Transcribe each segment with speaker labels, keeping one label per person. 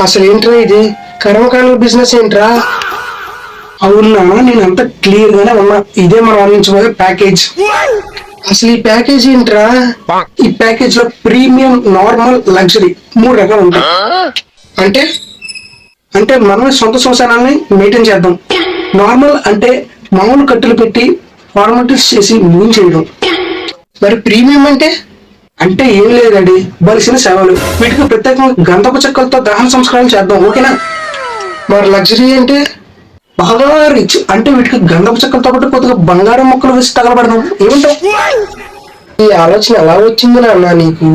Speaker 1: అసలు ఏంట్రా ఇది? కర్మకాండ బిజినెస్ ఏంట్రా? అవునా, నేను అంత క్లియర్ గానే ఉన్నా. ఇదే మనం అందించబోయే ప్యాకేజ్. అసలు ఈ ప్యాకేజ్ ఏంట్రా? ఈ ప్యాకేజ్ లో ప్రీమియం, నార్మల్, లగ్జరీ 3 రకాలు ఉంటాయి. అంటే అంటే మనం సొంత శ్మశానాన్ని మెయింటైన్ చేద్దాం. నార్మల్ అంటే మామూలు కట్టులు పెట్టి ఫార్మాలిటీస్ చేసి మూవ్ చేయడం. మరి ప్రీమియం అంటే అంటే ఏం లేదండి, బలిసిన సేవలు. వీటికి ప్రత్యేకంగా గంధపు చెక్కలతో దహన సంస్కారం చేద్దాం, ఓకేనా? మరి లగ్జరీ అంటే బాగా రిచ్ అంటే వీటికి గంధపు చెక్కలతో పాటు కొద్దిగా బంగారం మొక్కలు వేసి తగలబడదాం, ఏమంటావు? ఈ ఆలోచన ఎలా వచ్చింది నాన్న నీకు?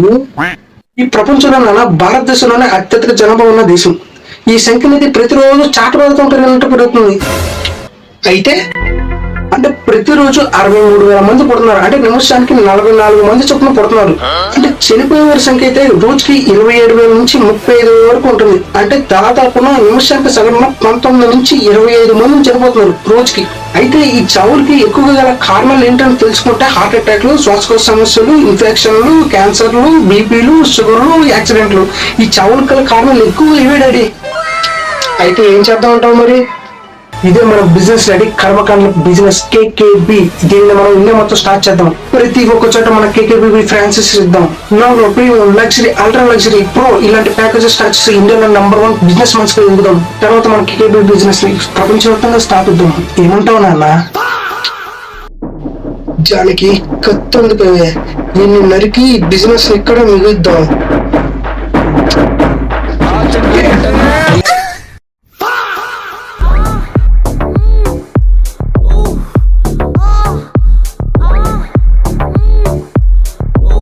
Speaker 1: ఈ ప్రపంచంలో నాన్న భారతదేశంలోనే అత్యధిక జనాభా ఉన్న దేశం. ఈ సంఖ్య అనేది ప్రతిరోజు చాటుబాటుతో పెరుగుతుంది. అయితే అంటే ప్రతిరోజు 63,000 మంది పుడుతున్నారు. అంటే నిమిషానికి 44 మంది చొప్పున పుడుతున్నారు. అంటే చనిపోయే వారి సంఖ్య అయితే రోజుకి 27,000 నుంచి 35,000 వరకు ఉంటుంది. అంటే దాదాపున నిమిషానికి సగటున 19 నుంచి 25 మంది చనిపోతున్నారు రోజుకి. అయితే ఈ చావులకి ఎక్కువగా గల కారణాలు ఏంటని తెలుసుకుంటే హార్ట్ అటాక్లు, శ్వాసకోశ సమస్యలు, ఇన్ఫెక్షన్లు, క్యాన్సర్లు, బీపీలు, షుగర్లు, యాక్సిడెంట్లు. ఈ చావులకు గల కారణాలు ఎక్కువ ఇవే డాడీ. అయితే ఏం చేద్దాం అంటావు మరి? ఇదే మన బిజినెస్ రెడీ, కర్మకాండ బిజినెస్ కేకేబి. దీన్ని మనం ఇండియా మొత్తం స్టార్ట్ చేద్దాం. ప్రతి ఒక్క చోట మన కేకేబి ఫ్రాంచైజ్ ఇద్దాం. Normal, premium, luxury, ultra luxury, pro ఇలాంటి ప్యాకేజెస్ స్టార్ట్ చేసి ఇండియాలో #1 బిజినెస్ మన్స్ గా ఎదుగుదాం. తర్వాత మన కేకేబి బిజినెస్ ని ప్రపంచవ్యాప్తంగా స్టార్ట్ అవుతాం. ఏమంటావు నాన్న? జానికి కత్తి పోయే దీన్ని నరికి బిజినెస్ ఇక్కడ మిగుద్దాం.